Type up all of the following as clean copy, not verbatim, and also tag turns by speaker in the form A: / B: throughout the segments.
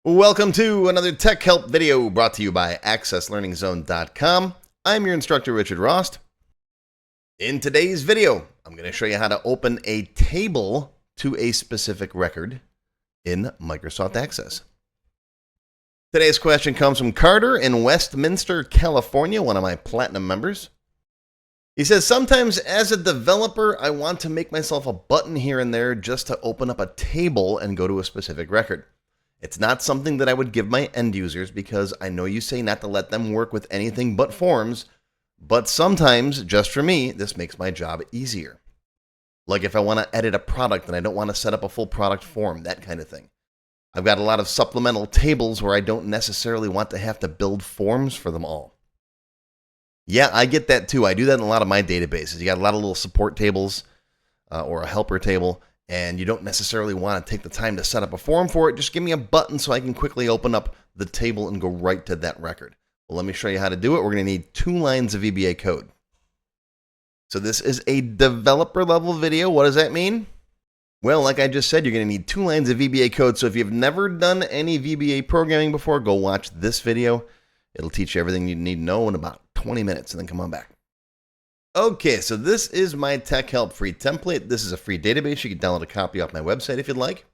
A: Welcome to another Tech Help video brought to you by AccessLearningZone.com. I'm your instructor, Richard Rost. In today's video, I'm going to show you how to open a table to a specific record in Microsoft Access. Today's question comes from Carter in Westminster, California, one of my Platinum members. He says, sometimes as a developer, I want to make myself a button here and there just to open up a table and go to a specific record. It's not something that I would give my end users because I know you say not to let them work with anything but forms, but sometimes, just for me, this makes my job easier. Like if I want to edit a product and I don't want to set up a full product form, that kind of thing. I've got a lot of supplemental tables where I don't necessarily want to have to build forms for them all. Yeah, I get that too. I do that in a lot of my databases. You got a lot of little support tables or a helper table, and you don't necessarily want to take the time to set up a form for it. Just give me a button so I can quickly open up the table and go right to that record. Well, let me show you how to do it. We're going to need 2 lines of VBA code. So this is a developer level video. What does that mean? Well, like I just said, you're going to need 2 lines of VBA code. So if you've never done any VBA programming before, go watch this video. It'll teach you everything you need to know in about 20 minutes, and then come on back. Okay, so this is my Tech Help free template. This is a free database. You can download a copy off my website if you'd like.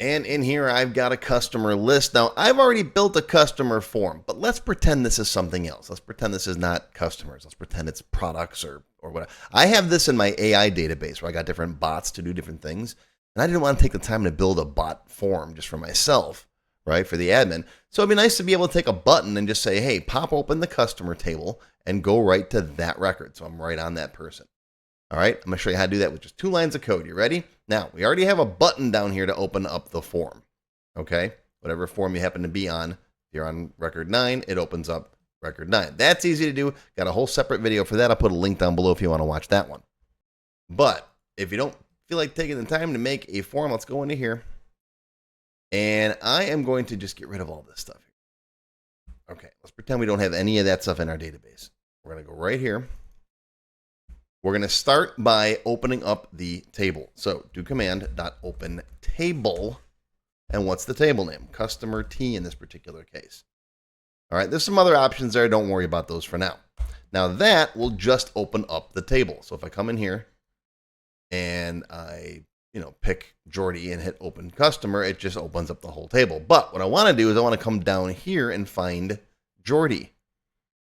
A: And in here, I've got a customer list. Now, I've already built a customer form, but let's pretend this is something else. Let's pretend this is not customers. Let's pretend it's products or whatever. I have this in my AI database where I got different bots to do different things. And I didn't want to take the time to build a bot form just for myself, right, for the admin. So it'd be nice to be able to take a button and just say, hey, pop open the customer table and go right to that record. So I'm right on that person. All right, I'm going to show you how to do that with just 2 lines of code. You ready? Now, we already have a button down here to open up the form. Okay, whatever form you happen to be on. If you're on record 9, it opens up record 9. That's easy to do. Got a whole separate video for that. I'll put a link down below if you want to watch that one. But if you don't feel like taking the time to make a form, let's go into here. And I am going to just get rid of all this stuff here. Okay, let's pretend we don't have any of that stuff in our database. We're going to go right here. We're going to start by opening up the table. So do command.open table. And what's the table name? Customer T in this particular case. All right, there's some other options there. Don't worry about those for now. Now that will just open up the table. So if I come in here and I pick Jordy and hit open customer, it just opens up the whole table. But what I want to do is I want to come down here and find Jordy.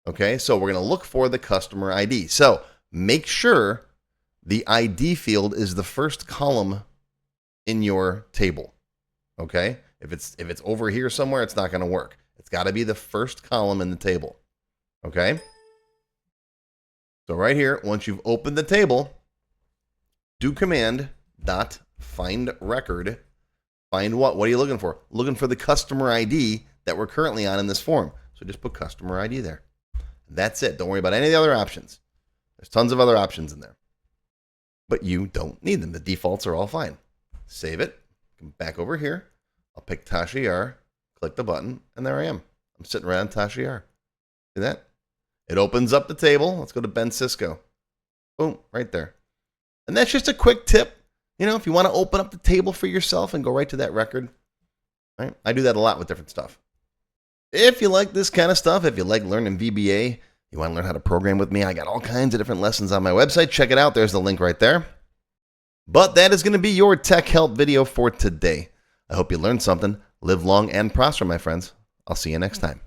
A: Okay, so we're going to look for the customer ID. So make sure the ID field is the first column in your table. Okay, if it's over here somewhere, it's not going to work. It's got to be the first column in the table. Okay, so right here, once you've opened the table, do command.FindRecord. Find what? What are you looking for? Looking for the customer ID that we're currently on in this form. So just put customer ID there. That's it. Don't worry about any of the other options. There's tons of other options in there. But you don't need them. The defaults are all fine. Save it. Come back over here. I'll pick Tasha Yar, click the button, and there I am. I'm sitting right on Tasha Yar. See that? It opens up the table. Let's go to Ben Cisco. Boom, right there. And that's just a quick tip. If you want to open up the table for yourself and go right to that record, right? I do that a lot with different stuff. If you like this kind of stuff, if you like learning VBA, you want to learn how to program with me, I got all kinds of different lessons on my website. Check it out. There's the link right there. But that is going to be your Tech Help video for today. I hope you learned something. Live long and prosper, my friends. I'll see you next time.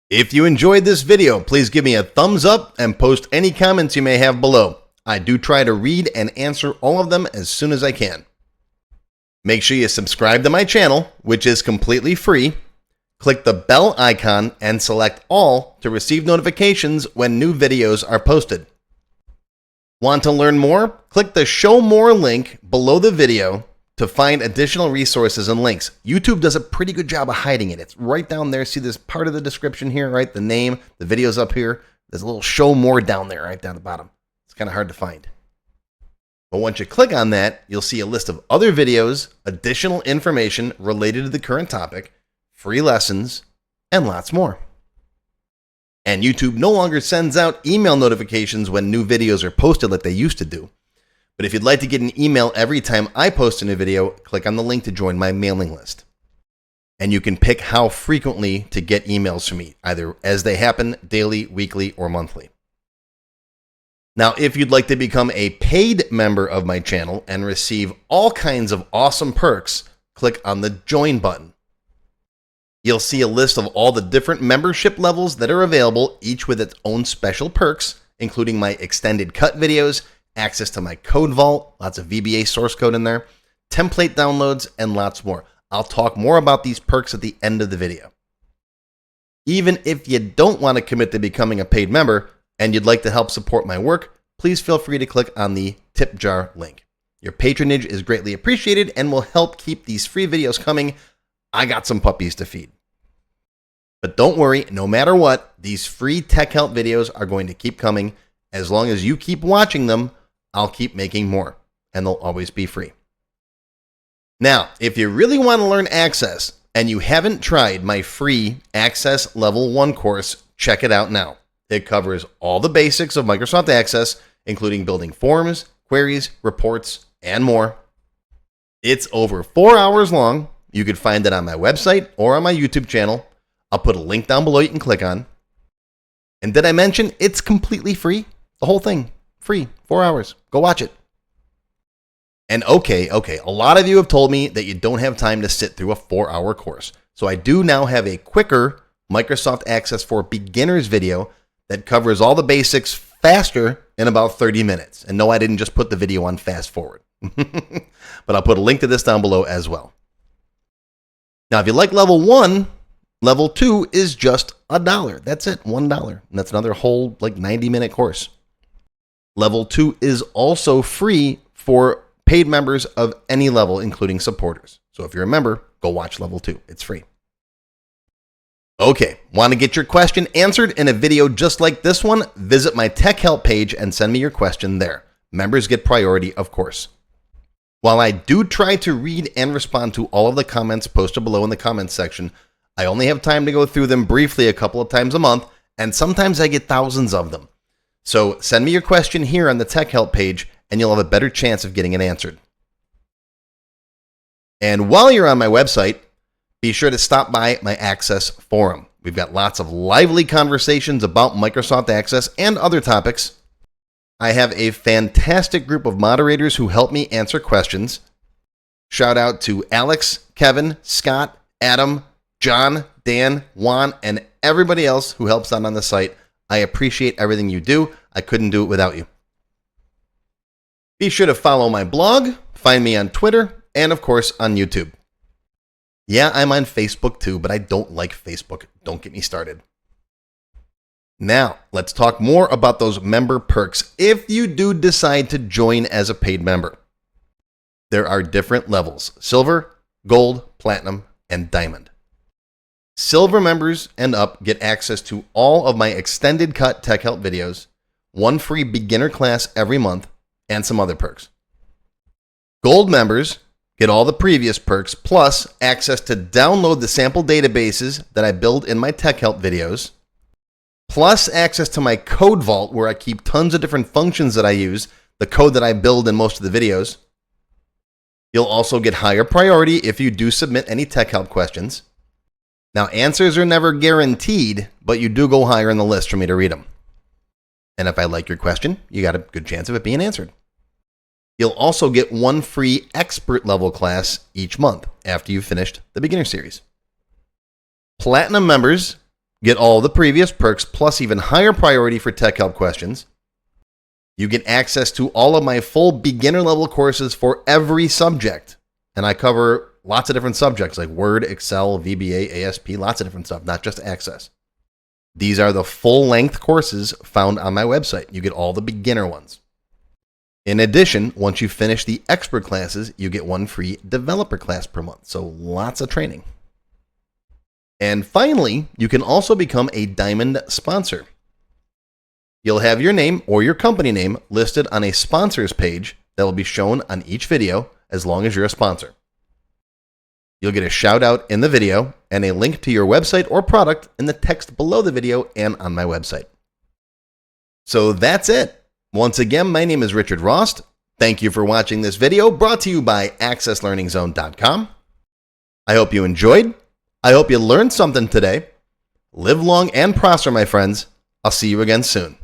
A: If you enjoyed this video, please give me a thumbs up and post any comments you may have below. I do try to read and answer all of them as soon as I can. Make sure you subscribe to my channel, which is completely free. Click the bell icon and select all to receive notifications when new videos are posted. Want to learn more? Click the Show More link below the video to find additional resources and links. YouTube does a pretty good job of hiding it. It's right down there. See this part of the description here, right? The name, the video's up here. There's a little Show More down there, right down the bottom. It's kind of hard to find. But once you click on that, you'll see a list of other videos, additional information related to the current topic, free lessons, and lots more. And YouTube no longer sends out email notifications when new videos are posted like they used to do. But if you'd like to get an email every time I post a new video, click on the link to join my mailing list. And you can pick how frequently to get emails from me, either as they happen, daily, weekly, or monthly. Now, if you'd like to become a paid member of my channel and receive all kinds of awesome perks, click on the Join button. You'll see a list of all the different membership levels that are available, each with its own special perks, including my extended cut videos, access to my code vault, lots of VBA source code in there, template downloads, and lots more. I'll talk more about these perks at the end of the video. Even if you don't want to commit to becoming a paid member and you'd like to help support my work, please feel free to click on the tip jar link. Your patronage is greatly appreciated and will help keep these free videos coming. I got some puppies to feed. But don't worry, no matter what, these free tech help videos are going to keep coming. As long as you keep watching them, I'll keep making more, and they'll always be free. Now, if you really want to learn Access and you haven't tried my free Access Level 1 course, check it out now. It covers all the basics of Microsoft Access, including building forms, queries, reports, and more. It's over 4 hours long. You can find it on my website or on my YouTube channel. I'll put a link down below you can click on. And did I mention it's completely free? The whole thing, free, 4 hours. Go watch it. And okay, a lot of you have told me that you don't have time to sit through a 4-hour course. So I do now have a quicker Microsoft Access for Beginners video that covers all the basics faster in about 30 minutes. And no, I didn't just put the video on fast forward. But I'll put a link to this down below as well. Now, if you like level 1, level 2 is just $1. That's it, $1. And that's another whole 90-minute course. Level 2 is also free for paid members of any level, including supporters. So if you're a member, go watch level 2. It's free. Okay, want to get your question answered in a video just like this one? Visit my tech help page and send me your question there. Members get priority, of course. While I do try to read and respond to all of the comments posted below in the comments section, I only have time to go through them briefly a couple of times a month, and sometimes I get thousands of them. So send me your question here on the tech help page, and you'll have a better chance of getting it answered. And while you're on my website, be sure to stop by my Access forum. We've got lots of lively conversations about Microsoft Access and other topics. I have a fantastic group of moderators who help me answer questions. Shout out to Alex, Kevin, Scott, Adam, John, Dan, Juan, and everybody else who helps out on the site. I appreciate everything you do. I couldn't do it without you. Be sure to follow my blog, find me on Twitter, and of course on YouTube. Yeah, I'm on Facebook too, but I don't like Facebook. Don't get me started. Now, let's talk more about those member perks if you do decide to join as a paid member. There are different levels: Silver, Gold, Platinum, and Diamond. Silver members and up get access to all of my extended cut tech help videos, one free beginner class every month, and some other perks. Gold members get all the previous perks, plus access to download the sample databases that I build in my tech help videos, plus access to my code vault where I keep tons of different functions that I use, the code that I build in most of the videos. You'll also get higher priority if you do submit any tech help questions. Now, answers are never guaranteed, but you do go higher in the list for me to read them. And if I like your question, you got a good chance of it being answered. You'll also get one free expert level class each month after you've finished the beginner series. Platinum members get all the previous perks plus even higher priority for tech help questions. You get access to all of my full beginner level courses for every subject. And I cover lots of different subjects like Word, Excel, VBA, ASP, lots of different stuff, not just Access. These are the full-length courses found on my website. You get all the beginner ones. In addition, once you finish the expert classes, you get one free developer class per month. So lots of training. And finally, you can also become a Diamond sponsor. You'll have your name or your company name listed on a sponsors page that will be shown on each video as long as you're a sponsor. You'll get a shout out in the video and a link to your website or product in the text below the video and on my website. So that's it. Once again, my name is Richard Rost. Thank you for watching this video brought to you by accesslearningzone.com. I hope you enjoyed. I hope you learned something today. Live long and prosper, my friends. I'll see you again soon.